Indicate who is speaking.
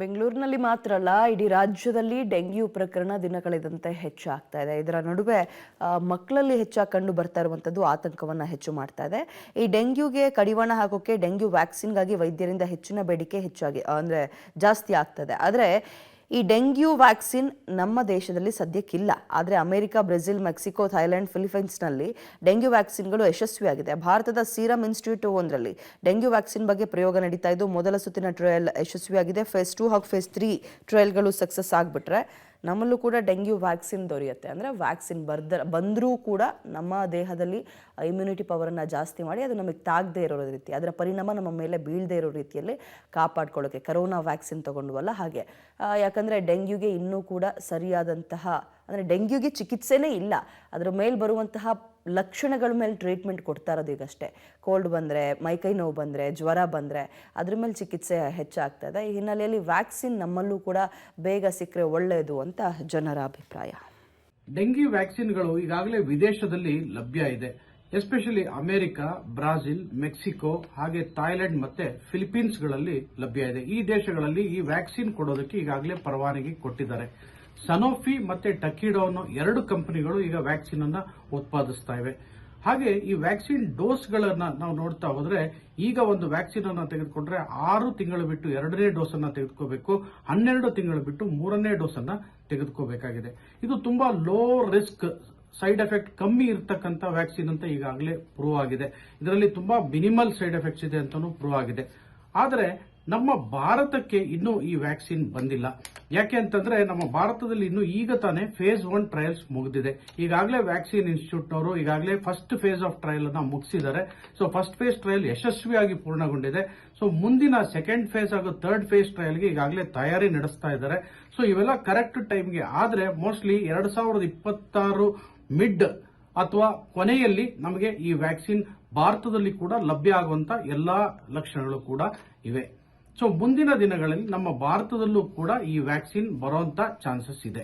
Speaker 1: ಬೆಂಗಳೂರಿನಲ್ಲಿ ಮಾತ್ರ ಅಲ್ಲ, ಇಡೀ ರಾಜ್ಯದಲ್ಲಿ ಡೆಂಗ್ಯೂ ಪ್ರಕರಣ ದಿನ ಕಳೆದಂತೆ ಹೆಚ್ಚಾಗ್ತಾ ಇದೆ. ಇದರ ನಡುವೆ ಮಕ್ಕಳಲ್ಲಿ ಹೆಚ್ಚಾಗಿ ಕಂಡು ಬರ್ತಾ ಇರುವಂಥದ್ದು ಆತಂಕವನ್ನು ಹೆಚ್ಚು ಮಾಡ್ತಾ ಇದೆ. ಈ ಡೆಂಗ್ಯೂಗೆ ಕಡಿವಾಣ ಹಾಕೋಕೆ ಡೆಂಗ್ಯೂ ವ್ಯಾಕ್ಸಿನ್ಗಾಗಿ ವೈದ್ಯರಿಂದ ಹೆಚ್ಚಿನ ಬೇಡಿಕೆ ಜಾಸ್ತಿ ಆಗ್ತದೆ. ಆದರೆ ಈ ಡೆಂಗ್ಯೂ ವ್ಯಾಕ್ಸಿನ್ ನಮ್ಮ ದೇಶದಲ್ಲಿ ಸದ್ಯಕ್ಕಿಲ್ಲ. ಆದರೆ ಅಮೆರಿಕ, ಬ್ರೆಜಿಲ್, ಮೆಕ್ಸಿಕೋ, ಥೈಲ್ಯಾಂಡ್, ಫಿಲಿಪೈನ್ಸ್ನಲ್ಲಿ ಡೆಂಗ್ಯೂ ವ್ಯಾಕ್ಸಿನ್ಗಳು ಯಶಸ್ವಿಯಾಗಿದೆ. ಭಾರತದ ಸೀರಮ್ ಇನ್ಸ್ಟಿಟ್ಯೂಟ್ ಒಂದರಲ್ಲಿ ಡೆಂಗ್ಯೂ ವ್ಯಾಕ್ಸಿನ್ ಬಗ್ಗೆ ಪ್ರಯೋಗ ನಡೀತಾ ಇದ್ದು, ಮೊದಲ ಸುತ್ತಿನ ಟ್ರಯಲ್ ಯಶಸ್ವಿಯಾಗಿದೆ. ಫೇಸ್ 2 ಹಾಗೂ ಫೇಸ್ 3 ಟ್ರಯಲ್ಗಳು ಸಕ್ಸಸ್ ಆಗಿಬಿಟ್ರೆ ನಮ್ಮಲ್ಲೂ ಕೂಡ ಡೆಂಗ್ಯೂ ವ್ಯಾಕ್ಸಿನ್ ದೊರೆಯುತ್ತೆ. ಅಂದರೆ ವ್ಯಾಕ್ಸಿನ್ ಬಂದರೂ ಕೂಡ ನಮ್ಮ ದೇಹದಲ್ಲಿ ಇಮ್ಯುನಿಟಿ ಪವರನ್ನು ಜಾಸ್ತಿ ಮಾಡಿ ಅದು ನಮಗೆ ತಾಗದೇ ಇರೋ ರೀತಿ, ಅದರ ಪರಿಣಾಮ ನಮ್ಮ ಮೇಲೆ ಬೀಳದೇ ಇರೋ ರೀತಿಯಲ್ಲಿ ಕಾಪಾಡ್ಕೊಳ್ಳೋಕ್ಕೆ ಕರೋನಾ ವ್ಯಾಕ್ಸಿನ್ ತೊಗೊಂಡ್ವಲ್ಲ ಹಾಗೆ. ಯಾಕಂದರೆ ಡೆಂಗ್ಯೂಗೆ ಇನ್ನೂ ಕೂಡ ಸರಿಯಾದಂತಹ, ಅಂದರೆ ಡೆಂಗ್ಯೂಗೆ ಚಿಕಿತ್ಸೆನೇ ಇಲ್ಲ, ಅದರ ಮೇಲೆ ಬರುವಂತಹ ಲಕ್ಷಣಗಳ ಮೇಲೆ ಟ್ರೀಟ್ಮೆಂಟ್ ಕೊಡ್ತಾ ಇರೋದು ಈಗಷ್ಟೇ. ಕೋಲ್ಡ್ ಬಂದರೆ, ಮೈಕೈ ನೋವು ಬಂದರೆ, ಜ್ವರ ಬಂದರೆ ಅದ್ರ ಮೇಲೆ ಚಿಕಿತ್ಸೆ ಹೆಚ್ಚಾಗ್ತದೆ. ಈ ಹಿನ್ನೆಲೆಯಲ್ಲಿ ವ್ಯಾಕ್ಸಿನ್ ನಮ್ಮಲ್ಲೂ ಕೂಡ ಬೇಗ ಸಿಕ್ಕರೆ ಒಳ್ಳೆಯದು ಅಂತ ಜನರ ಅಭಿಪ್ರಾಯ.
Speaker 2: ಡೆಂಗ್ಯೂ ವ್ಯಾಕ್ಸಿನ್ಗಳು ಈಗಾಗಲೇ ವಿದೇಶದಲ್ಲಿ ಲಭ್ಯ ಇದೆ. ಎಸ್ಪೆಷಲಿ ಅಮೆರಿಕ, ಬ್ರಾಜಿಲ್, ಮೆಕ್ಸಿಕೋ, ಹಾಗೆ ಥೈಲ್ಯಾಂಡ್ ಮತ್ತೆ ಫಿಲಿಪೀನ್ಸ್ಗಳಲ್ಲಿ ಲಭ್ಯ ಇದೆ. ಈ ದೇಶಗಳಲ್ಲಿ ಈ ವ್ಯಾಕ್ಸಿನ್ ಕೊಡೋದಕ್ಕೆ ಈಗಾಗಲೇ ಪರವಾನಗಿ ಕೊಟ್ಟಿದ್ದಾರೆ. ಸನೋಫಿ ಮತ್ತೆ ಟಕಿಡೋ ಅನ್ನೋ 2 ಕಂಪನಿಗಳು ಈಗ ವ್ಯಾಕ್ಸಿನ್ ಅನ್ನ ಉತ್ಪಾದಿಸ್ತಾ ಇವೆ. ಹಾಗೆ ಈ ವ್ಯಾಕ್ಸಿನ್ ಡೋಸ್ಗಳನ್ನ ನಾವು ನೋಡ್ತಾ ಹೋದ್ರೆ, ಈಗ ಒಂದು ವ್ಯಾಕ್ಸಿನ್ ಅನ್ನ ತೆಗೆದುಕೊಂಡ್ರೆ 6 ತಿಂಗಳು ಬಿಟ್ಟು 2ನೇ ಡೋಸ್ ಅನ್ನ ತೆಗೆದುಕೋಬೇಕು, 12 ತಿಂಗಳು ಬಿಟ್ಟು 3ನೇ ಡೋಸ್ ಅನ್ನ ತೆಗೆದುಕೋಬೇಕಾಗಿದೆ. ಇದು ತುಂಬಾ ಲೋ ರಿಸ್ಕ್, ಸೈಡ್ ಎಫೆಕ್ಟ್ ಕಮ್ಮಿ ಇರತಕ್ಕಂತ ವ್ಯಾಕ್ಸಿನ್ ಅಂತ ಈಗಾಗಲೇ ಪ್ರೂವ್ ಆಗಿದೆ. ಇದರಲ್ಲಿ ತುಂಬಾ ಮಿನಿಮಲ್ ಸೈಡ್ ಎಫೆಕ್ಟ್ಸ್ ಇದೆ ಅಂತಾನೂ ಪ್ರೂವ್ ಆಗಿದೆ. ಆದರೆ ನಮ್ಮ ಭಾರತಕ್ಕೆ ಇನ್ನೂ ಈ ವ್ಯಾಕ್ಸಿನ್ ಬಂದಿಲ್ಲ. ಯಾಕೆ ಅಂತಂದ್ರೆ ನಮ್ಮ ಭಾರತದಲ್ಲಿ ಇನ್ನೂ ಈಗ ತಾನೇ ಫೇಸ್ 1 ಟ್ರಯಲ್ಸ್ ಮುಗಿದಿದೆ. ಈಗಾಗಲೇ ವ್ಯಾಕ್ಸಿನ್ ಇನ್ಸ್ಟಿಟ್ಯೂಟ್ನವರು ಈಗಾಗಲೇ ಫಸ್ಟ್ ಫೇಸ್ ಆಫ್ ಟ್ರಯಲ್ ಅನ್ನ ಮುಗಿಸಿದ್ದಾರೆ. ಸೊ ಫಸ್ಟ್ ಫೇಸ್ ಟ್ರಯಲ್ ಯಶಸ್ವಿಯಾಗಿ ಪೂರ್ಣಗೊಂಡಿದೆ. ಸೊ ಮುಂದಿನ ಸೆಕೆಂಡ್ ಫೇಸ್ ಹಾಗೂ ಥರ್ಡ್ ಫೇಸ್ ಟ್ರಯಲ್ಗೆ ಈಗಾಗಲೇ ತಯಾರಿ ನಡೆಸ್ತಾ ಇದ್ದಾರೆ. ಸೊ ಇವೆಲ್ಲ ಕರೆಕ್ಟ್ ಟೈಮ್ಗೆ ಆದ್ರೆ ಮೋಸ್ಟ್ಲಿ 2026 ಮಿಡ್ ಅಥವಾ ಕೊನೆಯಲ್ಲಿ ನಮಗೆ ಈ ವ್ಯಾಕ್ಸಿನ್ ಭಾರತದಲ್ಲಿ ಕೂಡ ಲಭ್ಯ ಆಗುವಂತ ಎಲ್ಲಾ ಲಕ್ಷಣಗಳು ಕೂಡ ಇವೆ. ಸೊ ಮುಂದಿನ ದಿನಗಳಲ್ಲಿ ನಮ್ಮ ಭಾರತದಲ್ಲೂ ಕೂಡ ಈ ವ್ಯಾಕ್ಸಿನ್ ಬರುವಂತ ಚಾನ್ಸಸ್ ಇದೆ.